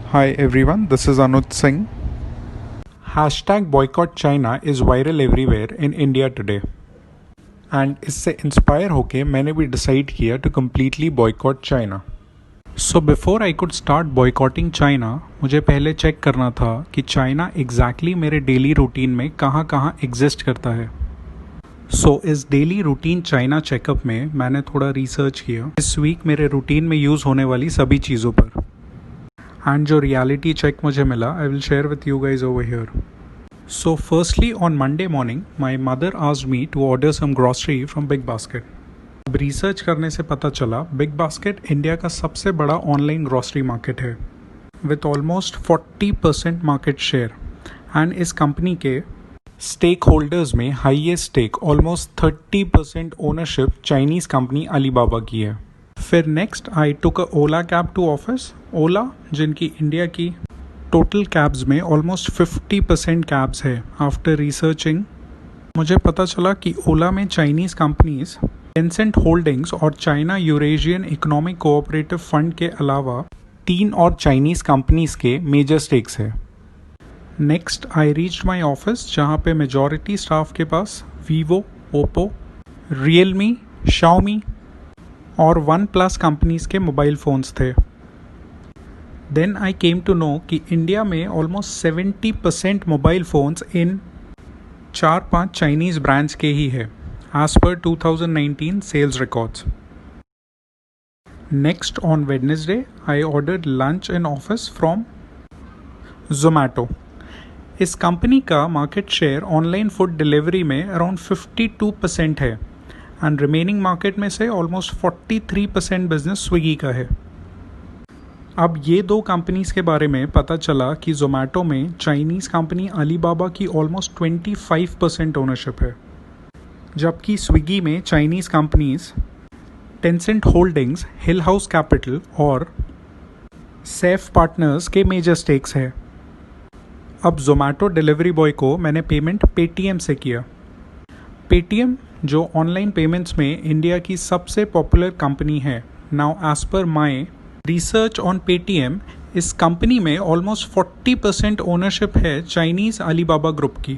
Hi everyone, this is Anuj Singh. Hashtag boycott China is viral everywhere in India today. And इससे inspire होके मैंने भी decide किया to completely boycott China. So before I could start boycotting China, मुझे पहले check करना था कि चाइना exactly मेरे डेली रूटीन में कहाँ कहाँ एग्जिस्ट करता है. सो इस डेली रूटीन चाइना चेकअप में मैंने थोड़ा रिसर्च किया इस वीक मेरे रूटीन में यूज़ होने वाली सभी चीज़ों पर. एंड जो रियलिटी चेक मुझे मिला I will share with you guys over here. So firstly on Monday morning my mother asked me to order some grocery from Big Basket. अब रिसर्च करने से पता चला बिग बास्केट इंडिया का सबसे बड़ा ऑनलाइन ग्रॉसरी मार्केट है with almost 40% market share. And इस कंपनी के स्टेक होल्डर्स में highest stake almost 30% ownership Chinese company Alibaba की है. फिर next I took a Ola cab to office. Ola जिनकी इंडिया की टोटल कैब्स में ऑलमोस्ट 50% कैब्स है. आफ्टर रिसर्चिंग मुझे पता चला कि ओला में चाइनीज़ कंपनीज टेंसेंट होल्डिंग्स और China Eurasian economic cooperative fund के अलावा 3 और चाइनीज़ कंपनीज के मेजर स्टेक्स है. Next I reached my office जहाँ पे मेजॉरिटी स्टाफ के पास वीवो, ओप्पो, रियलमी, शाओमी और वन प्लस कंपनीज के मोबाइल फ़ोन्स थे. Then I came to know कि इंडिया में ऑलमोस्ट 70% मोबाइल फ़ोन्स इन 4-5 चाइनीज़ ब्रांड्स के ही है as per 2019 sales records. Next on Wednesday I ordered lunch in office from Zomato. इस कंपनी का market share online food delivery में अराउंड 52% है एंड रिमेनिंग मार्केट में से ऑलमोस्ट 43% बिजनेस स्विगी का है. अब ये दो कंपनीज के बारे में पता चला कि जोमैटो में चाइनीज़ कंपनी अलीबाबा की ऑलमोस्ट 25% ओनरशिप है, जबकि स्विगी में चाइनीज़ कंपनीज टेंसेंट होल्डिंग्स, हिल हाउस कैपिटल और सेफ पार्टनर्स के मेजर स्टेक्स है. अब जोमैटो डिलीवरी बॉय को मैंने पेमेंट पेटीएम से किया. पेटीएम जो ऑनलाइन पेमेंट्स में इंडिया की सबसे पॉपुलर कंपनी है. Now as per my research on Paytm इस कंपनी में ऑलमोस्ट 40% ओनरशिप है चाइनीज़ अलीबाबा ग्रुप की.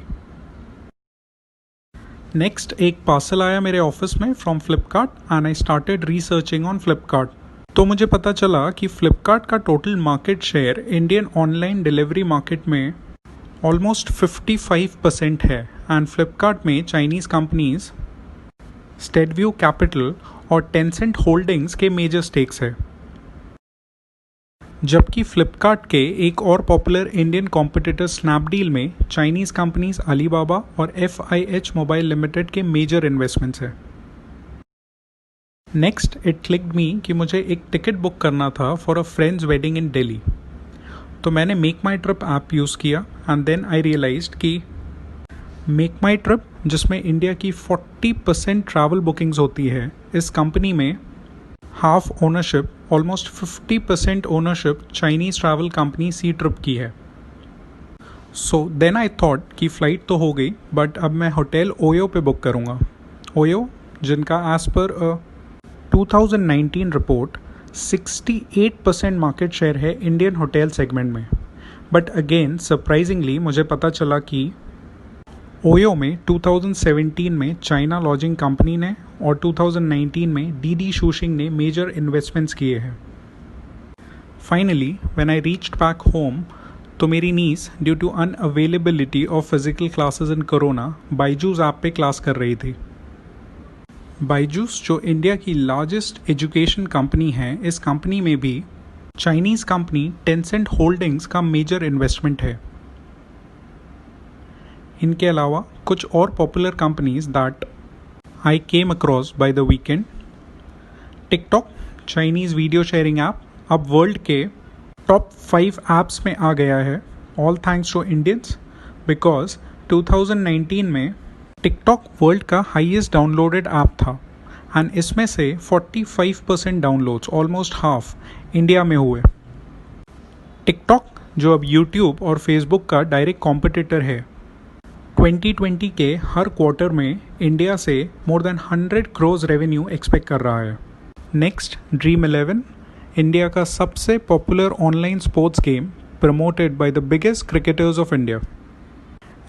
नेक्स्ट एक पार्सल आया मेरे ऑफिस में from Flipkart and I started researching on Flipkart. तो मुझे पता चला कि फ्लिपकार्ट का total market share Indian online delivery market में ऑलमोस्ट 55% है एंड फ्लिपकार्ट में चाइनीज़ कंपनीज स्टेडव्यू कैपिटल और टेंसेंट होल्डिंग्स के मेजर स्टेक्स है. जबकि फ्लिपकार्ट के एक और पॉपुलर इंडियन कॉम्पिटिटर स्नैपडील में चाइनीज़ कंपनीज अलीबाबा और FIH मोबाइल लिमिटेड के मेजर इन्वेस्टमेंट्स है. नेक्स्ट इट क्लिक्ड मी कि मुझे एक टिकट बुक करना था for a friend's wedding in Delhi. तो मैंने मेक माई ट्रिप ऐप यूज़ किया एंड देन आई रियलाइज्ड कि मेक माई ट्रिप जिसमें इंडिया की 40% ट्रैवल बुकिंग्स होती है, इस कंपनी में half ownership almost 50% ownership Chinese travel company सी ट्रिप की है. सो देन आई थॉट कि फ़्लाइट तो हो गई बट अब मैं होटल ओयो पे बुक करूँगा. ओयो जिनका as per 2019 report 68% market share है इंडियन होटल सेगमेंट में. बट अगेन सरप्राइजिंगली मुझे पता चला कि ओयो में 2017 में चाइना लॉजिंग कंपनी ने और 2019 में डीडी शूशिंग ने मेजर इन्वेस्टमेंट्स किए हैं. Finally when I reached back home तो मेरी niece due to unavailability of physical classes in corona Byju's app पे क्लास कर रही थी. बायजूस जो इंडिया की लार्जेस्ट एजुकेशन कंपनी है, इस कंपनी में भी चाइनीज़ कंपनी टेंसेंट होल्डिंग्स का मेजर इन्वेस्टमेंट है. इनके अलावा कुछ और popular companies that I came across by the weekend. TikTok Chinese video sharing app अब वर्ल्ड के टॉप 5 ऐप्स में आ गया है, all thanks to Indians, because 2019 में टिकटॉक वर्ल्ड का हाईएस्ट डाउनलोडेड ऐप था एंड इसमें से 45% डाउनलोड्स ऑलमोस्ट हाफ इंडिया में हुए. टिकटॉक जो अब यूट्यूब और फेसबुक का डायरेक्ट कॉम्पिटिटर है, 2020 के हर क्वार्टर में इंडिया से more than 100 crore revenue expect कर रहा है. नेक्स्ट ड्रीम 11 इंडिया का सबसे popular online sports game promoted by the biggest cricketers of India.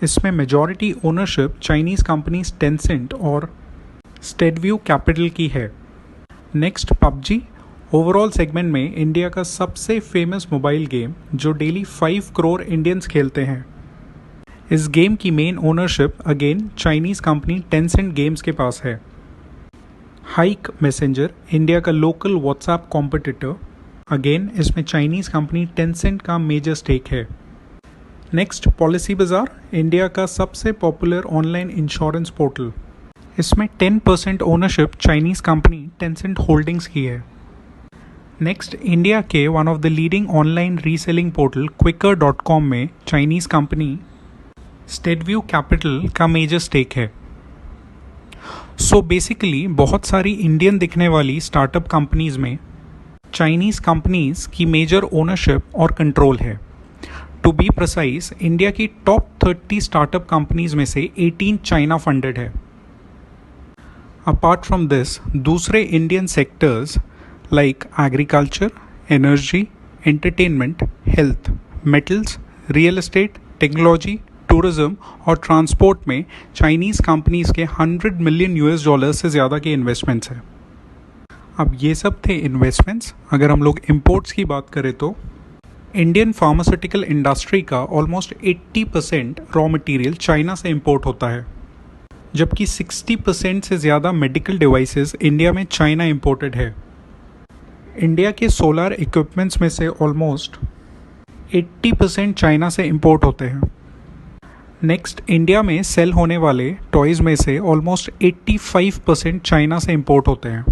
इसमें majority ownership Chinese companies Tencent और Steadview Capital की है. Next PUBG. ओवरऑल सेगमेंट में इंडिया का सबसे फेमस मोबाइल गेम जो डेली 5 करोड़ इंडियंस खेलते हैं. इस गेम की main ownership again Chinese company Tencent games के पास है. हाइक मैसेंजर इंडिया का लोकल व्हाट्सएप कॉम्पिटिटर, अगेन इसमें चाइनीज़ कंपनी टेंसेंट का मेजर स्टेक है. नेक्स्ट पॉलिसी बाजार, इंडिया का सबसे पॉपुलर ऑनलाइन इंश्योरेंस पोर्टल. इसमें 10% ownership Chinese company Tencent holdings की है. नेक्स्ट इंडिया के one of the leading online reselling portal Quikr.com में चाइनीज़ कंपनी स्टेडव्यू कैपिटल का मेजर स्टेक है. सो बेसिकली बहुत सारी इंडियन दिखने वाली स्टार्टअप कंपनीज में चाइनीज़ कंपनीज की मेजर ओनरशिप और कंट्रोल है. टू बी प्रिसाइज, इंडिया की टॉप 30 स्टार्टअप कंपनीज में से 18 चाइना फंडेड है. अपार्ट फ्रॉम दिस, दूसरे Indian sectors like agriculture, energy, entertainment, health, metals, real estate, technology, tourism और ट्रांसपोर्ट में चाइनीज़ कंपनीज के $100 मिलियन से ज़्यादा के इन्वेस्टमेंट्स हैं. अब ये सब थे इन्वेस्टमेंट्स. अगर हम लोग इंपोर्ट्स की बात करें तो इंडियन फार्मास्यूटिकल इंडस्ट्री का ऑलमोस्ट 80% रॉ मटेरियल चाइना से इंपोर्ट होता है, जबकि 60% से ज़्यादा मेडिकल डिवाइसेस इंडिया में चाइना इंपोर्टेड है. इंडिया के सोलर इक्विपमेंट्स में से ऑलमोस्ट 80% चाइना से इंपोर्ट होते हैं. नेक्स्ट, इंडिया में सेल होने वाले टॉयज़ में से ऑलमोस्ट 85% चाइना से इंपोर्ट होते हैं.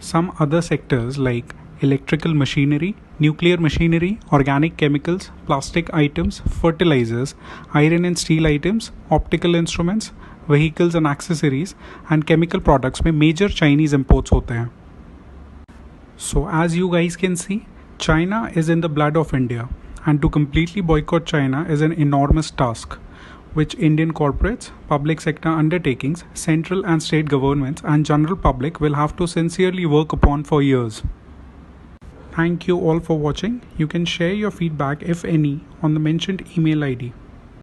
Some other sectors like electrical machinery, nuclear machinery, organic chemicals, plastic items, fertilisers, iron and steel items, optical instruments, vehicles and accessories and chemical products में major Chinese imports होते हैं. So as you guys can see, China is in the blood of India, and to completely boycott China is an enormous task, which Indian corporates, public sector undertakings, central and state governments and general public will have to sincerely work upon for years. Thank you all for watching. You can share your feedback if any on the mentioned email ID.